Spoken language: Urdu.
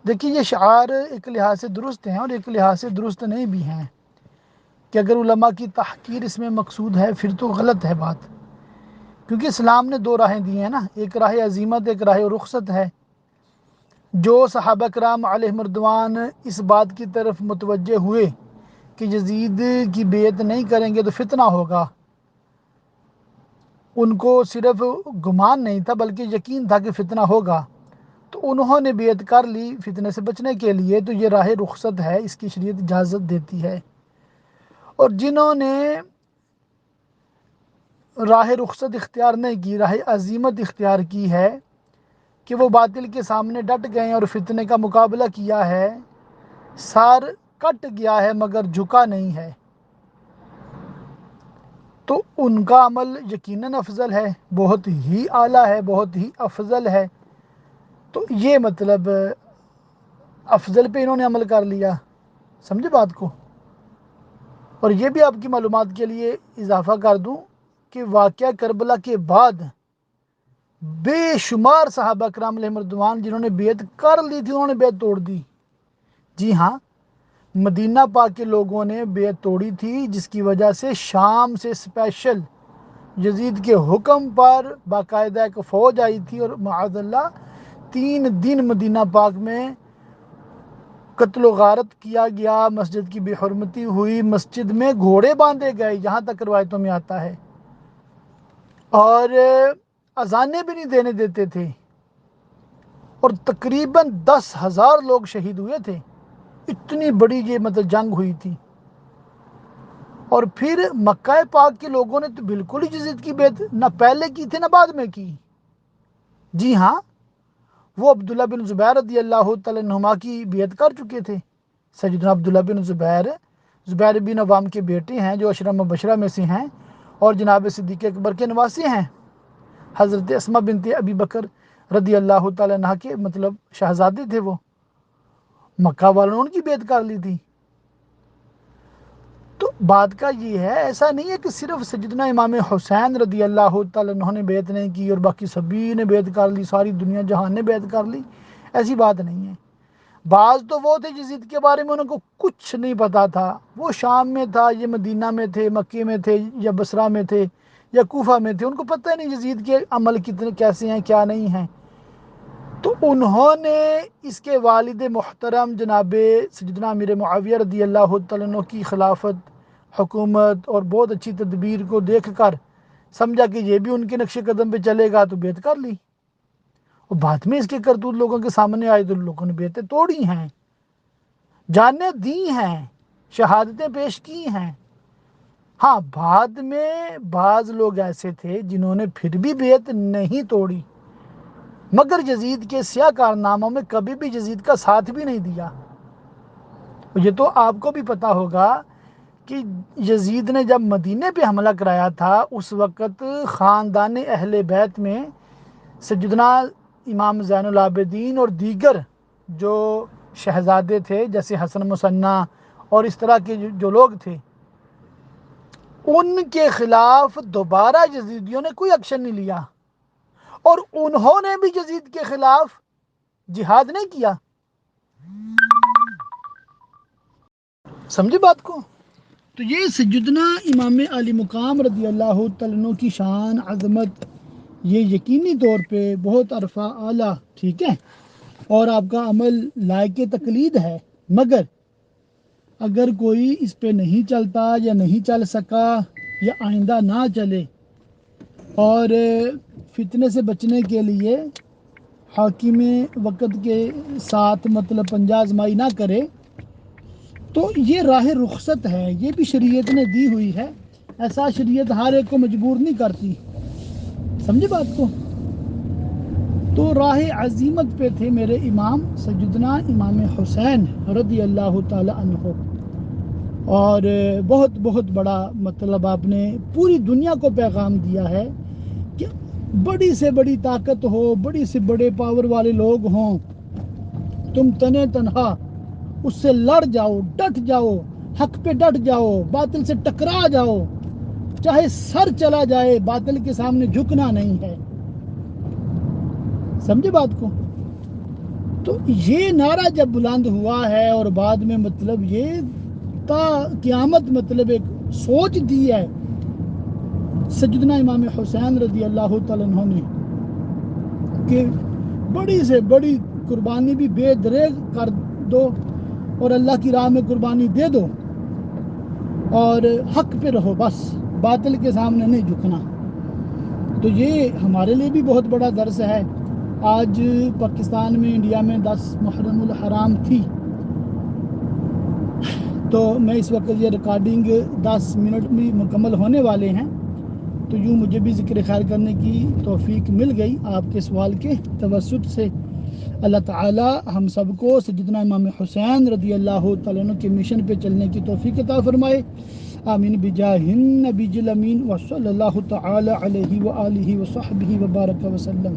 دیکھیے یہ شعار ایک لحاظ سے درست ہیں اور ایک لحاظ سے درست نہیں بھی ہیں، کہ اگر علماء کی تحقیر اس میں مقصود ہے پھر تو غلط ہے بات، کیونکہ اسلام نے دو راہیں دی ہیں نا، ایک راہ عزیمت ایک راہ رخصت ہے۔ جو صحابہ کرام علیہ مردوان اس بات کی طرف متوجہ ہوئے کہ یزید کی بیعت نہیں کریں گے تو فتنہ ہوگا، ان کو صرف گمان نہیں تھا بلکہ یقین تھا کہ فتنہ ہوگا، تو انہوں نے بیعت کر لی فتنے سے بچنے کے لیے، تو یہ راہ رخصت ہے، اس کی شریعت اجازت دیتی ہے۔ اور جنہوں نے راہ رخصت اختیار نہیں کی، راہ عزیمت اختیار کی ہے کہ وہ باطل کے سامنے ڈٹ گئے اور فتنے کا مقابلہ کیا ہے، سار کٹ گیا ہے مگر جھکا نہیں ہے، تو ان کا عمل یقیناً افضل ہے، بہت ہی اعلیٰ ہے، بہت ہی افضل ہے۔ تو یہ مطلب افضل پہ انہوں نے عمل کر لیا، سمجھے بات کو۔ اور یہ بھی آپ کی معلومات کے لیے اضافہ کر دوں کہ واقعہ کربلا کے بعد بے شمار صحابہ کرام علیہ مردوان جنہوں نے بیعت کر لی تھی انہوں نے بیعت توڑ دی۔ جی ہاں، مدینہ پاک کے لوگوں نے بیعت توڑی تھی، جس کی وجہ سے شام سے اسپیشل یزید کے حکم پر باقاعدہ ایک فوج آئی تھی، اور معاذ اللہ 3 دن مدینہ پاک میں قتل و غارت کیا گیا، مسجد کی بے حرمتی ہوئی، مسجد میں گھوڑے باندھے گئے، یہاں تک روایتوں میں آتا ہے، اور اذانیں بھی نہیں دینے دیتے تھے، اور تقریباً 10,000 لوگ شہید ہوئے تھے۔ اتنی بڑی یہ مطلب جنگ ہوئی تھی۔ اور پھر مکہ پاک کے لوگوں نے تو بالکل ہی یزید کی بیعت نہ پہلے کی تھی نہ بعد میں کی۔ جی ہاں، وہ عبداللہ بن زبیر رضی اللہ تعالیٰ عنہما کی بیعت کر چکے تھے۔ سیدنا عبداللہ بن زبیر بن عوام کے بیٹے ہیں، جو عشرہ مبشرہ میں سے ہیں، اور جناب صدیق اکبر کے نواسی ہیں۔ حضرت اسماء بنت ابی بکر رضی اللہ تعالیٰ عنہ کے مطلب شہزادے تھے وہ، مکہ والوں نے ان کی بیعت کر لی تھی۔ تو بات کا یہ ہے، ایسا نہیں ہے کہ صرف سیدنا امام حسین رضی اللہ تعالیٰ عنہ نے بیعت نہیں کی اور باقی سبھی نے بیعت کر لی، ساری دنیا جہان نے بیعت کر لی، ایسی بات نہیں ہے۔ بعض تو وہ تھے یزید کے بارے میں انہوں کو کچھ نہیں پتا تھا، وہ شام میں تھا، یہ مدینہ میں تھے، مکے میں تھے، یا بصرہ میں تھے، یا کوفہ میں تھے، ان کو پتہ نہیں یزید کے عمل کتنے کیسے ہیں کیا نہیں ہیں۔ تو انہوں نے اس کے والد محترم جناب سیدنا امیر معاویہ رضی اللہ تعالیٰ عنہ کی خلافت، حکومت اور بہت اچھی تدبیر کو دیکھ کر سمجھا کہ یہ بھی ان کے نقش قدم پہ چلے گا، تو بیعت کر لی۔ اور بعد میں اس کے کرتوت لوگوں کے سامنے آئے تو لوگوں نے بیعتیں توڑی ہیں، جانیں دی ہیں، شہادتیں پیش کی ہیں۔ ہاں، بعد میں بعض لوگ ایسے تھے جنہوں نے پھر بھی بیعت نہیں توڑی، مگر یزید کے سیاہ کارناموں میں کبھی بھی یزید کا ساتھ بھی نہیں دیا۔ یہ تو آپ کو بھی پتا ہوگا کہ یزید نے جب مدینے پہ حملہ کرایا تھا، اس وقت خاندان اہل بیت میں سیدنا امام زین العابدین اور دیگر جو شہزادے تھے جیسے حسن مثنیٰ اور اس طرح کے جو لوگ تھے، ان کے خلاف دوبارہ یزیدیوں نے کوئی ایکشن نہیں لیا، اور انہوں نے بھی یزید کے خلاف جہاد نہیں کیا۔ سمجھے بات کو؟ تو یہ سیدنا امام علی مقام رضی اللہ تعالیٰ عنہ کی شان، عظمت، یہ یقینی طور پہ بہت عرفہ اعلیٰ، ٹھیک ہے، اور آپ کا عمل لائق تقلید ہے، مگر اگر کوئی اس پہ نہیں چلتا یا نہیں چل سکا یا آئندہ نہ چلے اور فتنے سے بچنے کے لیے حاکم وقت کے ساتھ مطلب پنجہ آزمائی نہ کرے، تو یہ راہ رخصت ہے، یہ بھی شریعت نے دی ہوئی ہے۔ ایسا شریعت ہر ایک کو مجبور نہیں کرتی، سمجھے بات کو؟ تو راہ عزیمت پہ تھے میرے امام سیدنا امام حسین رضی اللہ تعالی عنہ، اور بہت بہت بڑا مطلب آپ نے پوری دنیا کو پیغام دیا ہے کہ بڑی سے بڑی طاقت ہو، بڑی سے بڑے پاور والے لوگ ہوں، تم تنے تنہا اس سے لڑ جاؤ، ڈٹ جاؤ، حق پہ ڈٹ جاؤ، باطل سے ٹکرا جاؤ، چاہے سر چلا جائے، باطل کے سامنے جھکنا نہیں ہے۔ سمجھے بات کو؟ تو یہ نعرہ جب بلند ہوا ہے اور بعد میں مطلب یہ تا قیامت مطلب ایک سوچ دی ہے سیدنا امام حسین رضی اللہ تعالیٰ عنہ نے کہ بڑی سے بڑی قربانی بھی بے دریغ کر دو اور اللہ کی راہ میں قربانی دے دو اور حق پہ رہو، بس باطل کے سامنے نہیں جھکنا۔ تو یہ ہمارے لیے بھی بہت بڑا درس ہے۔ آج پاکستان میں، انڈیا میں 10 محرم الحرام تھی، تو میں اس وقت یہ ریکارڈنگ 10 منٹ میں مکمل ہونے والے ہیں، تو یوں مجھے بھی ذکر خیر کرنے کی توفیق مل گئی آپ کے سوال کے توسط سے۔ اللہ تعالی ہم سب کو سیدنا امام حسین رضی اللہ تعالیٰ عنہ کے مشن پہ چلنے کی توفیق عطا فرمائے، آمین بجاہ النبی الامین وصلی اللہ تعالی علیہ وآلہ وصحبہ وبارک وسلم۔